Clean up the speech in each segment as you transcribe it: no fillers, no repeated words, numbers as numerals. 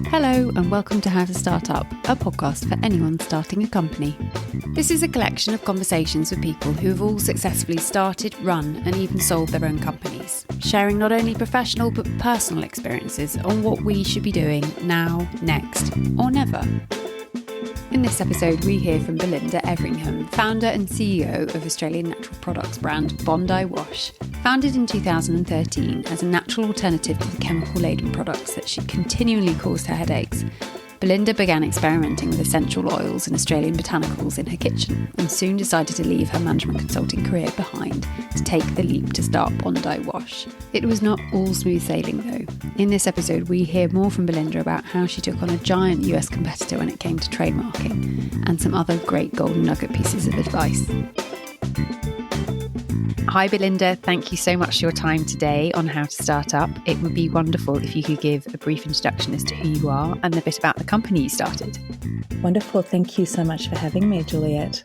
Hello and welcome to How to Start Up, a podcast for anyone starting a company. This is a collection of conversations with people who have all successfully started, run and even sold their own companies, sharing not only professional but personal experiences on what we should be doing now, next or never. In this episode, we hear from Belinda Everingham, founder and CEO of Australian natural products brand Bondi Wash. Founded in 2013 as a natural alternative to the chemical-laden products that should continually cause her headaches, Belinda began experimenting with essential oils and Australian botanicals in her kitchen and soon decided to leave her management consulting career behind to take the leap to start Bondi Wash. It was not all smooth sailing though. In this episode, we hear more from Belinda about how she took on a giant US competitor when it came to trademarking and some other great golden nugget pieces of advice. Hi Belinda, thank you so much for your time today on How to Start Up. It would be wonderful if you could give a brief introduction as to who you are and a bit about the company you started. Wonderful, thank you so much for having me, Juliet.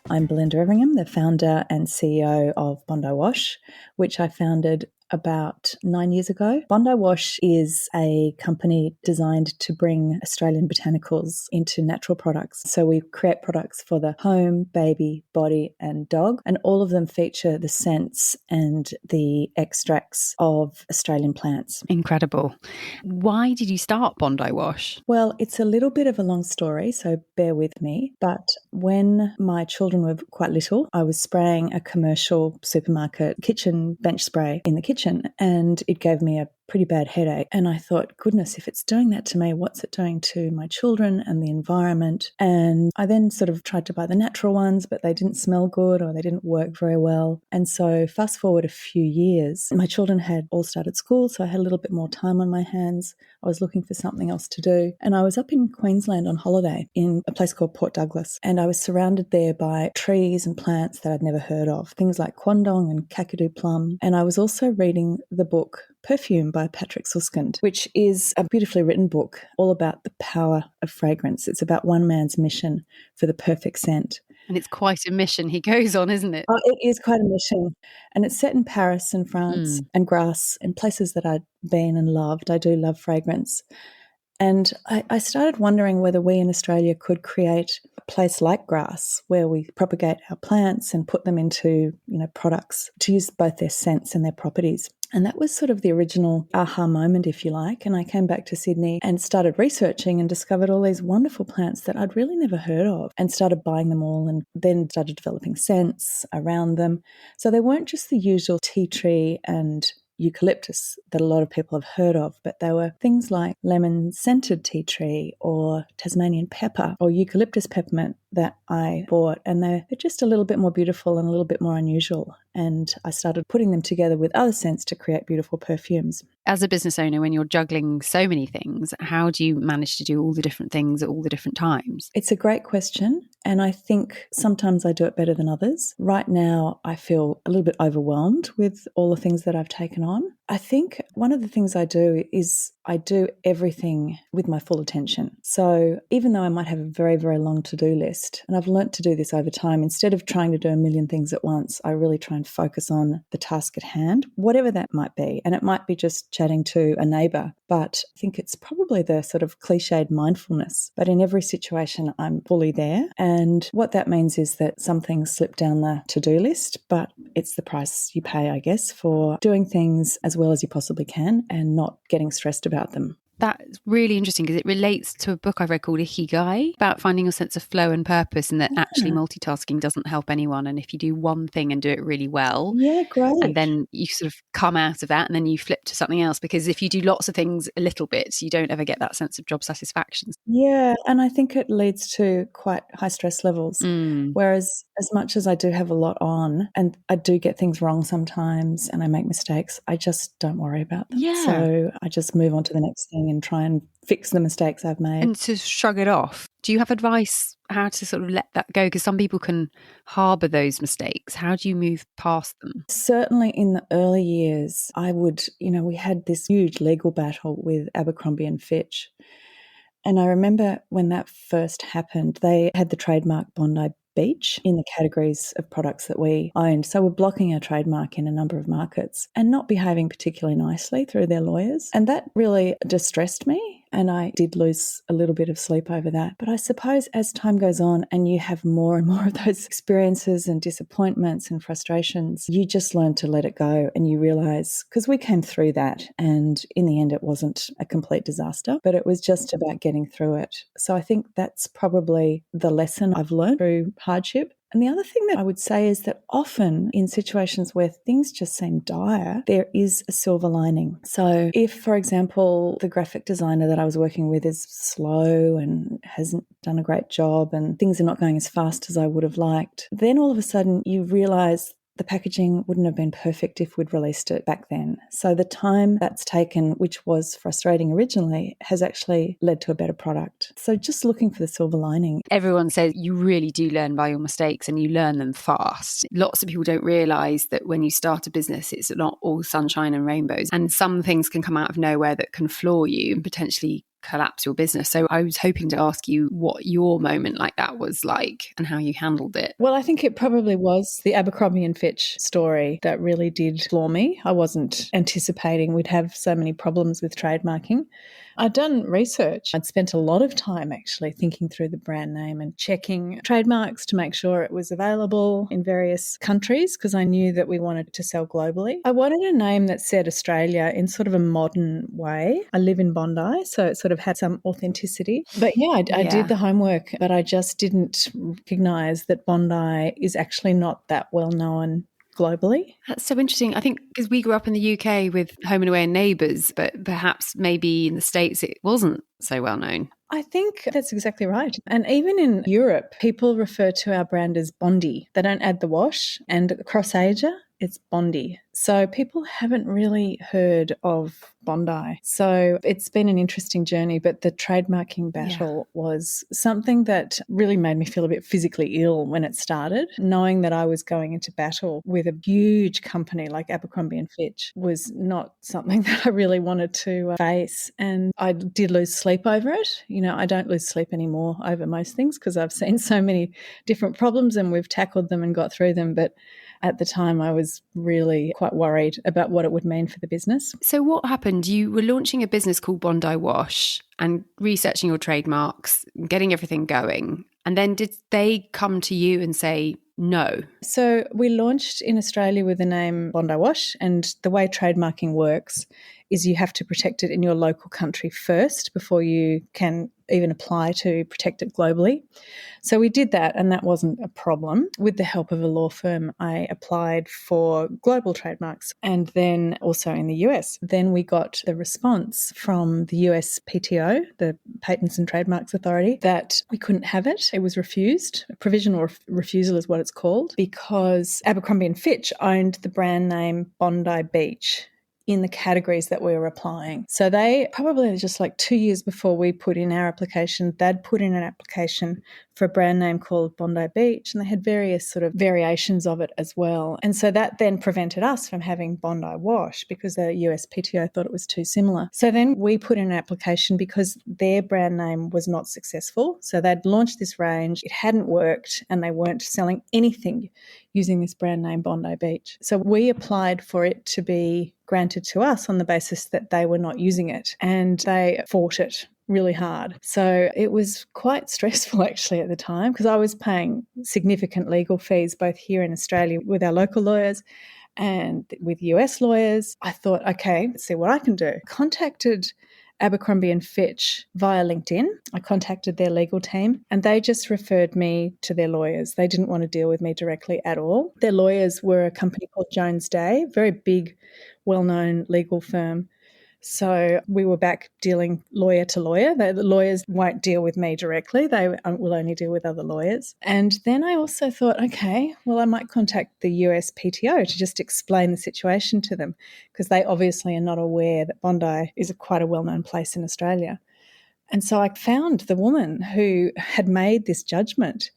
I'm Belinda Everingham, the founder and CEO of Bondi Wash, which I founded about 9 years ago. Bondi Wash is a company designed to bring Australian botanicals into natural products. So we create products for the home, baby, body and dog, and all of them feature the scents and the extracts of Australian plants. Incredible. Why did you start Bondi Wash? Well, it's a little bit of a long story, so bear with me. But when my children were quite little, I was spraying a commercial supermarket kitchen bench spray in the kitchen, and it gave me a pretty bad headache. And I thought, goodness, if it's doing that to me, what's it doing to my children and the environment? And I then sort of tried to buy the natural ones, but they didn't smell good or they didn't work very well. And so fast forward a few years, my children had all started school, so I had a little bit more time on my hands. I was looking for something else to do. And I was up in Queensland on holiday in a place called Port Douglas. And I was surrounded there by trees and plants that I'd never heard of, things like quandong and kakadu plum. And I was also reading the book Perfume by Patrick Suskind, which is a beautifully written book all about the power of fragrance. It's about one man's mission for the perfect scent. And it's quite a mission he goes on, isn't it? Oh, it is quite a mission. And it's set in Paris and France and Grasse and places that I'd been and loved. I do love fragrance. And I started wondering whether we in Australia could create a place like Grasse where we propagate our plants and put them into, products to use both their scents and their properties. And that was sort of the original aha moment, if you like. And I came back to Sydney and started researching and discovered all these wonderful plants that I'd really never heard of and started buying them all and then started developing scents around them. So they weren't just the usual tea tree and eucalyptus that a lot of people have heard of, but they were things like lemon-scented tea tree or Tasmanian pepper or eucalyptus peppermint that I bought, and they're just a little bit more beautiful and a little bit more unusual. And I started putting them together with other scents to create beautiful perfumes. As a business owner, when you're juggling so many things, how do you manage to do all the different things at all the different times? It's a great question. And I think sometimes I do it better than others. Right now, I feel a little bit overwhelmed with all the things that I've taken on. I think one of the things I do is I do everything with my full attention. So even though I might have a very, very long to-do list, and I've learnt to do this over time, instead of trying to do a million things at once, I really try and focus on the task at hand, whatever that might be. And it might be just chatting to a neighbour, but I think it's probably the sort of cliched mindfulness. But in every situation, I'm fully there. And what that means is that some things slip down the to-do list, but it's the price you pay, I guess, for doing things as well as you possibly can and not getting stressed about them. That's really interesting because it relates to a book I read called Ikigai about finding your sense of flow and purpose, and that actually multitasking doesn't help anyone. And if you do one thing and do it really well, great. And then you sort of come out of that and then you flip to something else, because if you do lots of things a little bit, you don't ever get that sense of job satisfaction. Yeah, and I think it leads to quite high stress levels. Whereas as much as I do have a lot on and I do get things wrong sometimes and I make mistakes, I just don't worry about them. Yeah. So I just move on to the next thing and try and fix the mistakes I've made. And to shrug it off. Do you have advice how to sort of let that go? Because some people can harbour those mistakes. How do you move past them? Certainly in the early years, I would, we had this huge legal battle with Abercrombie and Fitch. And I remember when that first happened, they had the trademark Bondi Beach in the categories of products that we owned. So we're blocking our trademark in a number of markets and not behaving particularly nicely through their lawyers. And that really distressed me. And I did lose a little bit of sleep over that. But I suppose as time goes on and you have more and more of those experiences and disappointments and frustrations, you just learn to let it go and you realise, because we came through that and in the end it wasn't a complete disaster, but it was just about getting through it. So I think that's probably the lesson I've learned through hardship. And the other thing that I would say is that often in situations where things just seem dire, there is a silver lining. So if, for example, the graphic designer that I was working with is slow and hasn't done a great job and things are not going as fast as I would have liked, then all of a sudden you realise the packaging wouldn't have been perfect if we'd released it back then. So the time that's taken, which was frustrating originally, has actually led to a better product. So just looking for the silver lining. Everyone says you really do learn by your mistakes and you learn them fast. Lots of people don't realise that when you start a business, it's not all sunshine and rainbows. And some things can come out of nowhere that can floor you and potentially collapse your business. So I was hoping to ask you what your moment like that was like and how you handled it. Well, I think it probably was the Abercrombie and Fitch story that really did floor me. I wasn't anticipating we'd have so many problems with trademarking. I'd done research. I'd spent a lot of time actually thinking through the brand name and checking trademarks to make sure it was available in various countries because I knew that we wanted to sell globally. I wanted a name that said Australia in sort of a modern way. I live in Bondi, so it sort of had some authenticity. But yeah, I did the homework, but I just didn't recognise that Bondi is actually not that well known globally. That's so interesting. I think because we grew up in the UK with Home and Away and Neighbours, but perhaps maybe in the States it wasn't so well known. I think that's exactly right. And even in Europe, people refer to our brand as Bondi. They don't add the wash. And across Asia, it's Bondi. So people haven't really heard of Bondi. So it's been an interesting journey, but the trademarking battle was something that really made me feel a bit physically ill when it started. Knowing that I was going into battle with a huge company like Abercrombie and Fitch was not something that I really wanted to face. And I did lose sleep over it. You know, I don't lose sleep anymore over most things because I've seen so many different problems and we've tackled them and got through them. But at the time, I was really quite worried about what it would mean for the business. So what happened? You were launching a business called Bondi Wash and researching your trademarks, getting everything going. And then did they come to you and say no? So we launched in Australia with the name Bondi Wash, and the way trademarking works is you have to protect it in your local country first before you can even apply to protect it globally. So we did that, and that wasn't a problem. With the help of a law firm, I applied for global trademarks and then also in the US. Then we got the response from the US PTO, the Patents and Trademarks Authority, that we couldn't have it. It was refused. A provisional refusal is what it's called, because Abercrombie and Fitch owned the brand name Bondi Beach in the categories that we were applying. So they probably just like 2 years before we put in our application, they'd put in an application for a brand name called Bondi Beach, and they had various sort of variations of it as well. And so that then prevented us from having Bondi Wash because the USPTO thought it was too similar. So then we put in an application because their brand name was not successful. So they'd launched this range, it hadn't worked, and they weren't selling anything using this brand name Bondi Beach. So we applied for it to be granted to us on the basis that they were not using it, and they fought it really hard. So it was quite stressful actually at the time because I was paying significant legal fees both here in Australia with our local lawyers and with US lawyers. I thought, okay, let's see what I can do. Contacted Abercrombie and Fitch via LinkedIn. I contacted their legal team and they just referred me to their lawyers. They didn't want to deal with me directly at all. Their lawyers were a company called Jones Day, very big, well-known legal firm. So we were back dealing lawyer to lawyer. The lawyers won't deal with me directly. They will only deal with other lawyers. And then I also thought, okay, well, I might contact the USPTO to just explain the situation to them because they obviously are not aware that Bondi is quite a well-known place in Australia. And so I found the woman who had made this judgment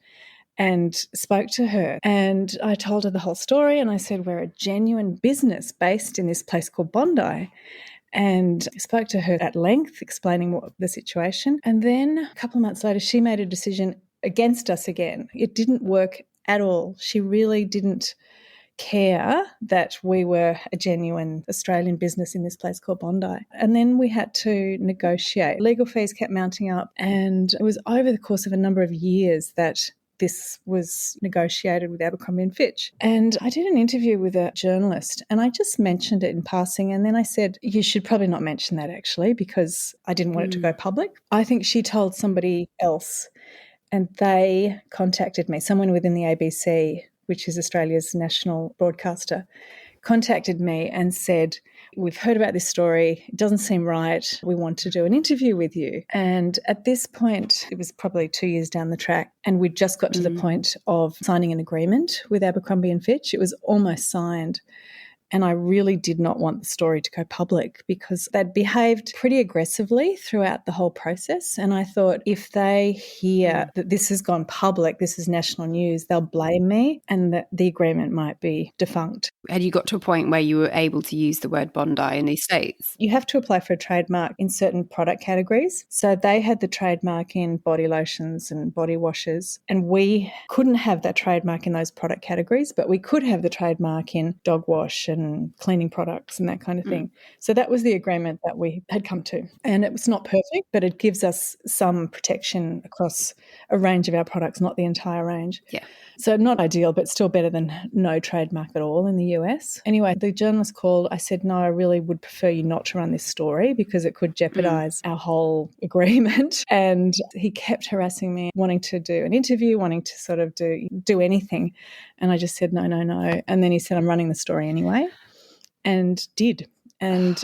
and spoke to her. And I told her the whole story and I said, we're a genuine business based in this place called Bondi. And spoke to her at length, explaining what the situation. And then a couple of months later, she made a decision against us again. It didn't work at all. She really didn't care that we were a genuine Australian business in this place called Bondi. And then we had to negotiate. Legal fees kept mounting up, and it was over the course of a number of years that this was negotiated with Abercrombie and Fitch. And I did an interview with a journalist, and I just mentioned it in passing. And then I said, you should probably not mention that, actually, because I didn't want it to go public. I think she told somebody else, and they contacted me, someone within the ABC, which is Australia's national broadcaster, contacted me and said, we've heard about this story. It doesn't seem right. We want to do an interview with you. And at this point, it was probably 2 years down the track, and we'd just got to the point of signing an agreement with Abercrombie and Fitch. It was almost signed. And I really did not want the story to go public because they'd behaved pretty aggressively throughout the whole process. And I thought, if they hear that this has gone public, this is national news, they'll blame me and that the agreement might be defunct. Had you got to a point where you were able to use the word Bondi in these states? You have to apply for a trademark in certain product categories. So they had the trademark in body lotions and body washes, and we couldn't have that trademark in those product categories, but we could have the trademark in dog wash and cleaning products and that kind of thing. So that was the agreement that we had come to. And it was not perfect, but it gives us some protection across a range of our products, not the entire range. Yeah. So not ideal, but still better than no trademark at all in the US. Anyway, the journalist called. I said, no, I really would prefer you not to run this story because it could jeopardise our whole agreement. And he kept harassing me, wanting to do an interview, wanting to sort of do anything. And I just said, no. And then he said, I'm running the story anyway, and did. And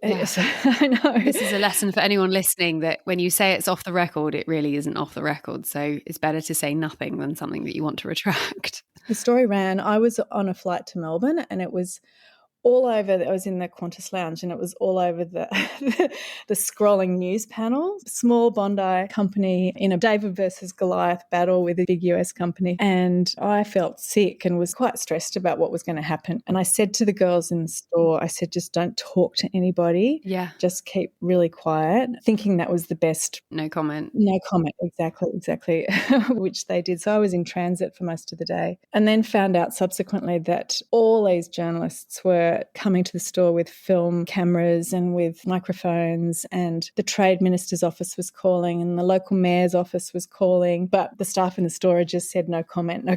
yes, I know. This is a lesson for anyone listening that when you say it's off the record, it really isn't off the record. So it's better to say nothing than something that you want to retract. The story ran, I was on a flight to Melbourne, and it was all over. I was in the Qantas lounge, and it was all over the the scrolling news panel. Small Bondi company in a David versus Goliath battle with a big US company. And I felt sick and was quite stressed about what was going to happen. And I said to the girls in the store, I said, just don't talk to anybody. Yeah. Just keep really quiet, thinking that was the best. No comment. No comment. Exactly. Which they did. So I was in transit for most of the day, and then found out subsequently that all these journalists were coming to the store with film cameras and with microphones, and the Trade Minister's office was calling and the local mayor's office was calling, but the staff in the store had just said no comment,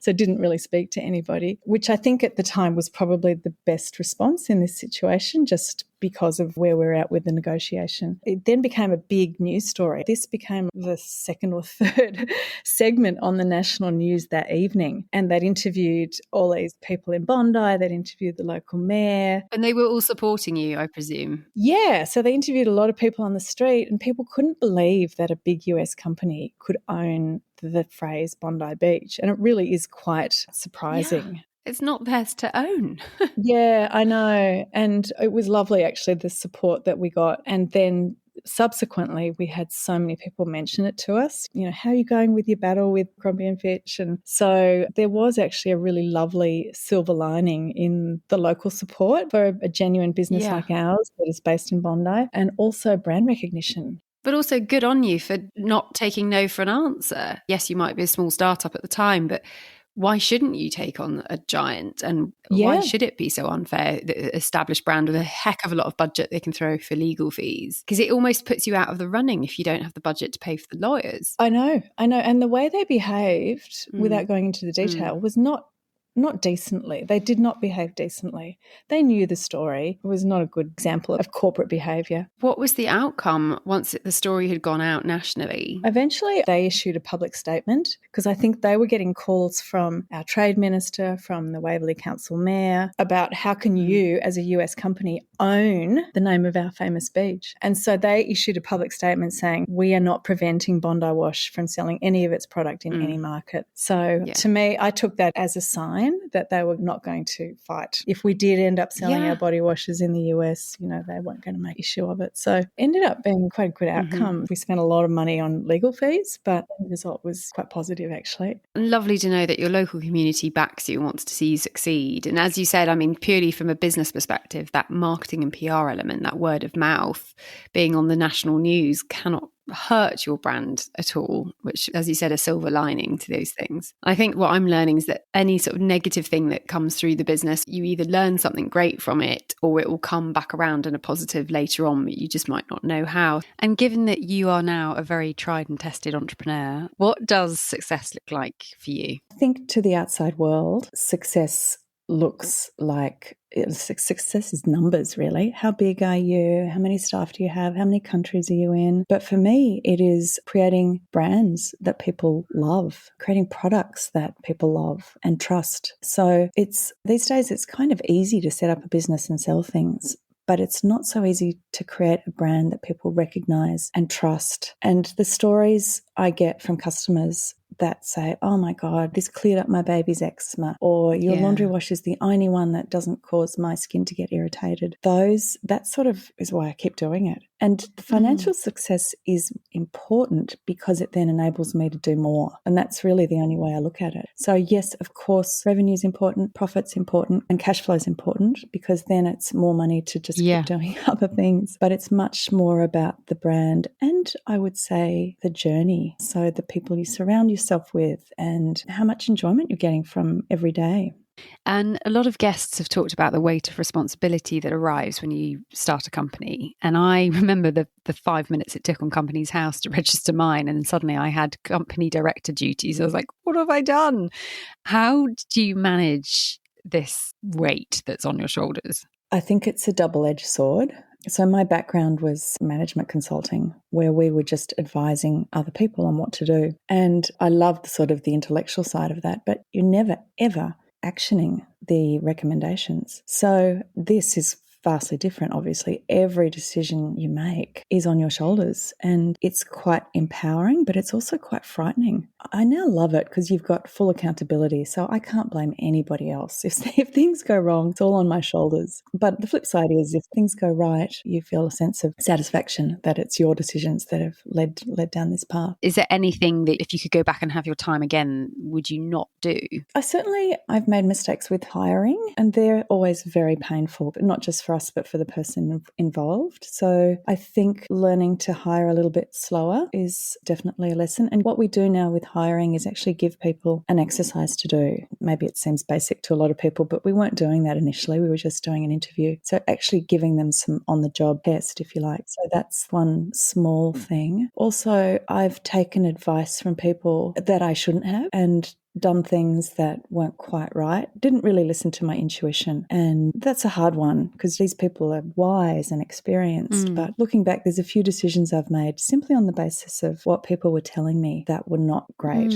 so didn't really speak to anybody, which I think at the time was probably the best response in this situation, just because of where we're at with the negotiation. It then became a big news story. This became the second or third segment on the national news that evening. And they'd interviewed all these people in Bondi, they'd interviewed the local mayor. And they were all supporting you, I presume. Yeah, so they interviewed a lot of people on the street, and people couldn't believe that a big US company could own the phrase Bondi Beach. And it really is quite surprising. Yeah. It's not theirs to own. Yeah, I know. And it was lovely, actually, the support that we got. And then subsequently, we had so many people mention it to us. You know, how are you going with your battle with Abercrombie and Fitch? And so there was actually a really lovely silver lining in the local support for a genuine business like ours that is based in Bondi, and also brand recognition. But also good on you for not taking no for an answer. Yes, you might be a small startup at the time, but why shouldn't you take on a giant? And why should it be so unfair? The established brand with a heck of a lot of budget they can throw for legal fees, because it almost puts you out of the running if you don't have the budget to pay for the lawyers. I know. And the way they behaved, without going into the detail, was not decently. They did not behave decently. They knew the story. It was not a good example of corporate behaviour. What was the outcome once the story had gone out nationally? Eventually, they issued a public statement, because I think they were getting calls from our trade minister, from the Waverley Council mayor, about how can you, as a US company, own the name of our famous beach. And so they issued a public statement saying, we are not preventing Bondi Wash from selling any of its product in any market. So to me, I took that as a sign that they were not going to fight. If we did end up selling our body washes in the US, you know, they weren't going to make issue of it. So it ended up being quite a good outcome. We spent a lot of money on legal fees, but the result was quite positive, actually. Lovely to know that your local community backs you and wants to see you succeed. And as you said, I mean, purely from a business perspective, that marketing and PR element, that word of mouth, being on the national news cannot hurt your brand at all, which, as you said, a silver lining to those things. I think what I'm learning is that any sort of negative thing that comes through the business, you either learn something great from it or it will come back around in a positive later on, but you just might not know how. And given that you are now a very tried and tested entrepreneur, what does success look like for you? I think to the outside world, success looks like success is numbers, really. How big are you? How many staff do you have? How many countries are you in? But for me, it is creating brands that people love, creating products that people love and trust. So these days it's kind of easy to set up a business and sell things, but it's not so easy to create a brand that people recognize and trust. And the stories I get from customers that say, oh my God, this cleared up my baby's eczema, or your laundry wash is the only one that doesn't cause my skin to get irritated. That sort of is why I keep doing it. And the financial success is important because it then enables me to do more. And that's really the only way I look at it. So yes, of course, revenue is important, profit's important, and cash flow is important, because then it's more money to just keep doing other things. But it's much more about the brand and, I would say, the journey. So the people you surround yourself with and how much enjoyment you're getting from every day. And a lot of guests have talked about the weight of responsibility that arrives when you start a company. And I remember the 5 minutes it took on Companies House to register mine. And suddenly I had company director duties. I was like, what have I done? How do you manage this weight that's on your shoulders? I think it's a double-edged sword. So my background was management consulting, where we were just advising other people on what to do. And I loved sort of the intellectual side of that, but you're never, ever actioning the recommendations. So this is vastly different, obviously. Every decision you make is on your shoulders, and it's quite empowering, but it's also quite frightening. I now love it because you've got full accountability, so I can't blame anybody else. If things go wrong, it's all on my shoulders. But the flip side is, if things go right, you feel a sense of satisfaction that it's your decisions that have led down this path. Is there anything that, if you could go back and have your time again, would you not do? I've made mistakes with hiring, and they're always very painful, but not just for us, but for the person involved. So I think learning to hire a little bit slower is definitely a lesson. And what we do now with hiring is actually give people an exercise to do. Maybe it seems basic to a lot of people, but we weren't doing that initially. We were just doing an interview. So actually giving them some on-the-job test, if you like. So that's one small thing. Also, I've taken advice from people that I shouldn't have and done things that weren't quite right, didn't really listen to my intuition. And that's a hard one because these people are wise and experienced. But looking back, there's a few decisions I've made simply on the basis of what people were telling me that were not great.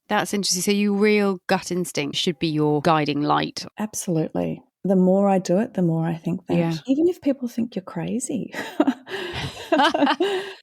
That's interesting. So your real gut instinct should be your guiding light. Absolutely. The more I do it, the more I think that. Even if people think you're crazy.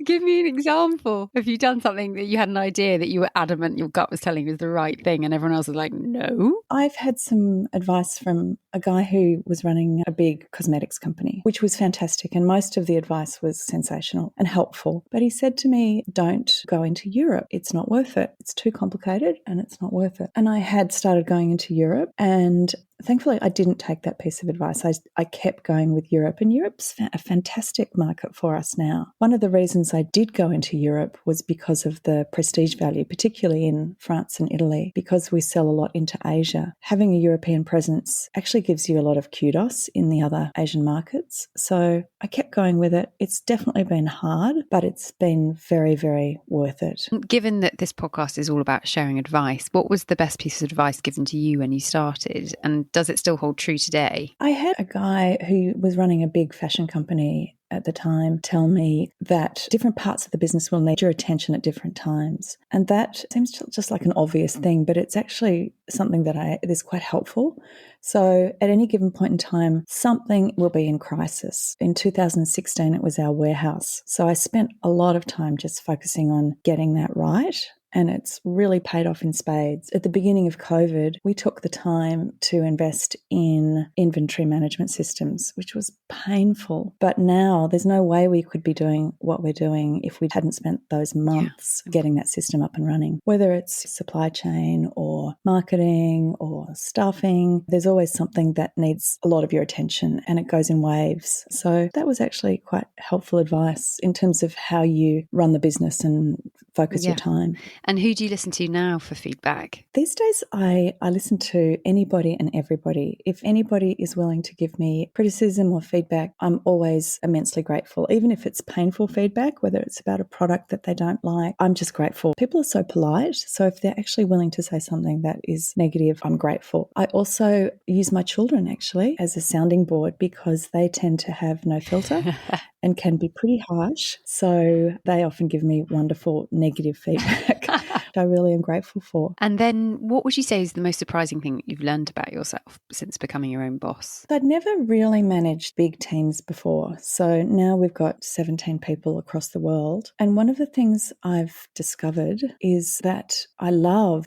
Give me an example. Have you done something that you had an idea that you were adamant your gut was telling you was the right thing and everyone else was like, no? I've had some advice from a guy who was running a big cosmetics company, which was fantastic. And most of the advice was sensational and helpful. But he said to me, don't go into Europe. It's not worth it. It's too complicated and it's not worth it. And I had started going into Europe, and thankfully, I didn't take that piece of advice. I kept going with Europe, and Europe's a fantastic market for us now. One of the reasons I did go into Europe was because of the prestige value, particularly in France and Italy, because we sell a lot into Asia. Having a European presence actually gives you a lot of kudos in the other Asian markets. So I kept going with it. It's definitely been hard, but it's been very, very worth it. Given that this podcast is all about sharing advice, what was the best piece of advice given to you when you started? And does it still hold true today? I had a guy who was running a big fashion company at the time tell me that different parts of the business will need your attention at different times. And that seems just like an obvious thing, but it's actually something that is quite helpful. So at any given point in time, something will be in crisis. In 2016, it was our warehouse. So I spent a lot of time just focusing on getting that right. and it's really paid off in spades. At the beginning of COVID, we took the time to invest in inventory management systems, which was painful. But now there's no way we could be doing what we're doing if we hadn't spent those months getting that system up and running. Whether it's supply chain or marketing or staffing, there's always something that needs a lot of your attention, and it goes in waves. So that was actually quite helpful advice in terms of how you run the business and focus your time. And who do you listen to now for feedback? These days, I listen to anybody and everybody. If anybody is willing to give me criticism or feedback, I'm always immensely grateful. Even if it's painful feedback, whether it's about a product that they don't like, I'm just grateful. People are so polite. So if they're actually willing to say something that is negative, I'm grateful. I also use my children actually as a sounding board because they tend to have no filter and can be pretty harsh. So they often give me wonderful negative feedback, which I really am grateful for. And then what would you say is the most surprising thing that you've learned about yourself since becoming your own boss? I'd never really managed big teams before. So now we've got 17 people across the world. And one of the things I've discovered is that I love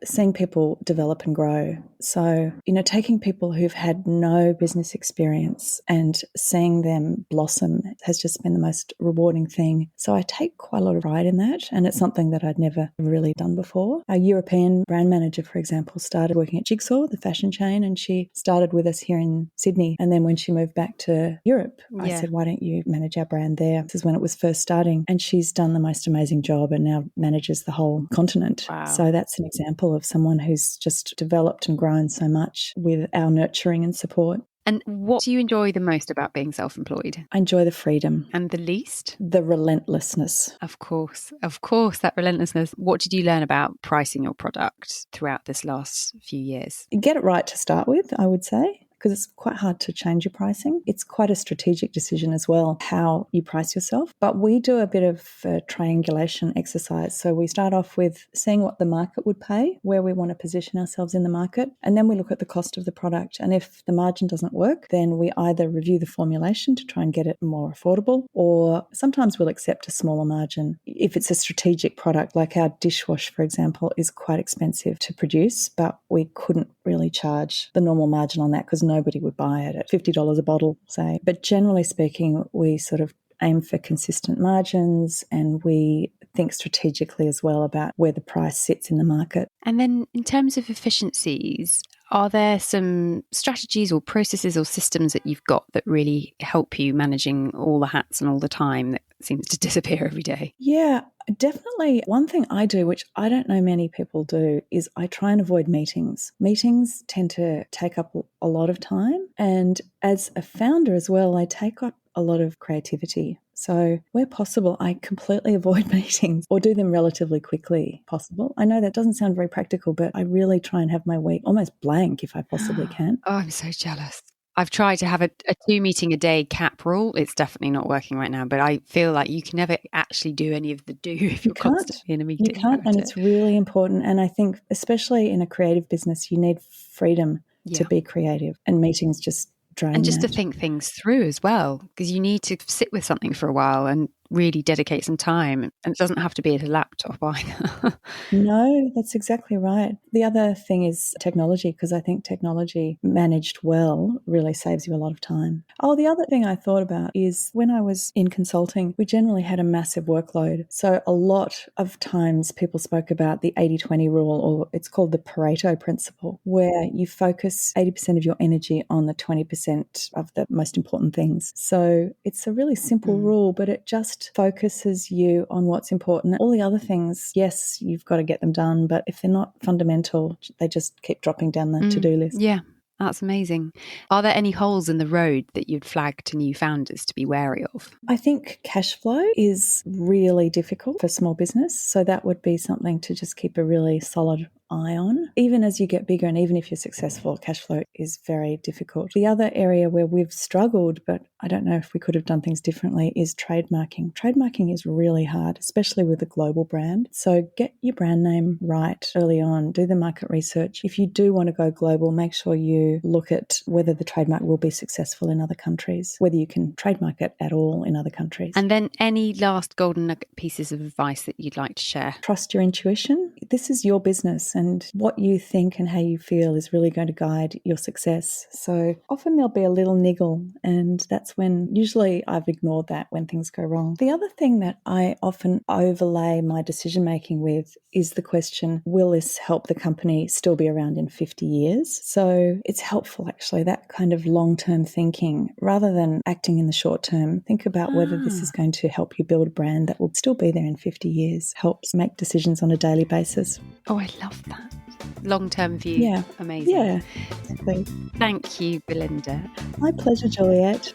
seeing people develop and grow. So, taking people who've had no business experience and seeing them blossom has just been the most rewarding thing. So I take quite a lot of pride in that. And it's something that I'd never really done before. Our European brand manager, for example, started working at Jigsaw, the fashion chain, and she started with us here in Sydney. And then when she moved back to Europe, I said, why don't you manage our brand there? This is when it was first starting. And she's done the most amazing job and now manages the whole continent. Wow. So that's an example of someone who's just developed and grown so much with our nurturing and support. And what do you enjoy the most about being self-employed? I enjoy the freedom. And the least? The relentlessness. Of course, that relentlessness. What did you learn about pricing your product throughout this last few years? Get it right to start with, I would say, because it's quite hard to change your pricing. It's quite a strategic decision as well, how you price yourself. But we do a bit of a triangulation exercise. So we start off with seeing what the market would pay, where we want to position ourselves in the market, and then we look at the cost of the product. And if the margin doesn't work, then we either review the formulation to try and get it more affordable, or sometimes we'll accept a smaller margin. If it's a strategic product, like our dishwash, for example, is quite expensive to produce, but we couldn't really charge the normal margin on that because nobody would buy it at $50 a bottle, say. But generally speaking, we sort of aim for consistent margins and we think strategically as well about where the price sits in the market. And then in terms of efficiencies, are there some strategies or processes or systems that you've got that really help you managing all the hats and all the time that seems to disappear every day? Yeah, definitely. One thing I do, which I don't know many people do, is I try and avoid meetings. Meetings tend to take up a lot of time. And as a founder as well, I take up a lot of creativity. So where possible, I completely avoid meetings or do them relatively quickly possible. I know that doesn't sound very practical, but I really try and have my week almost blank if I possibly can. Oh, I'm so jealous. I've tried to have a 2 meeting a day cap rule. It's definitely not working right now, but I feel like you can never actually do any of the do if you're constantly in a meeting. You can't, and it's really important. And I think especially in a creative business, you need freedom to be creative, and meetings just drain and just that. to think things through as well, because you need to sit with something for a while and really dedicate some time, and it doesn't have to be at a laptop either. No, that's exactly right. The other thing is technology, because I think technology managed well really saves you a lot of time. Oh, the other thing I thought about is when I was in consulting, we generally had a massive workload. So a lot of times people spoke about the 80-20 rule, or it's called the Pareto principle, where you focus 80% of your energy on the 20% of the most important things. So it's a really simple rule, but it just focuses you on what's important. All the other things, yes, you've got to get them done, but if they're not fundamental, they just keep dropping down the to-do list. Yeah, that's amazing. Are there any holes in the road that you'd flag to new founders to be wary of? I think cash flow is really difficult for small business. So that would be something to just keep a really solid eye on. Even as you get bigger and even if you're successful, cash flow is very difficult. The other area where we've struggled, but I don't know if we could have done things differently, is trademarking. Trademarking is really hard, especially with a global brand. So get your brand name right early on. Do the market research. If you do want to go global, make sure you look at whether the trademark will be successful in other countries, whether you can trademark it at all in other countries. And then any last golden nugget pieces of advice that you'd like to share? Trust your intuition. This is your business, and what you think and how you feel is really going to guide your success. So often there'll be a little niggle, and that's when usually I've ignored that when things go wrong. The other thing that I often overlay my decision making with is the question, will this help the company still be around in 50 years? So it's helpful actually, that kind of long-term thinking rather than acting in the short term. Think about whether this is going to help you build a brand that will still be there in 50 years. Helps make decisions on a daily basis. Oh, I love that. Long-term view. Yeah. Amazing. Yeah, exactly. Thank you, Belinda. My pleasure, Juliet.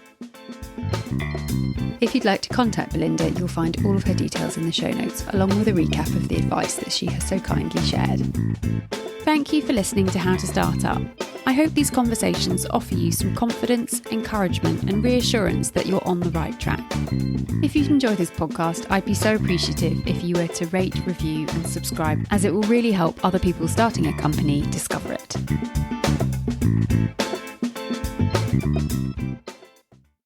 If you'd like to contact Belinda, you'll find all of her details in the show notes, along with a recap of the advice that she has so kindly shared. Thank you for listening to How to Start Up. I hope these conversations offer you some confidence, encouragement, and reassurance that you're on the right track. If you've enjoyed this podcast, I'd be so appreciative if you were to rate, review, and subscribe, as it will really help other people starting a company discover it.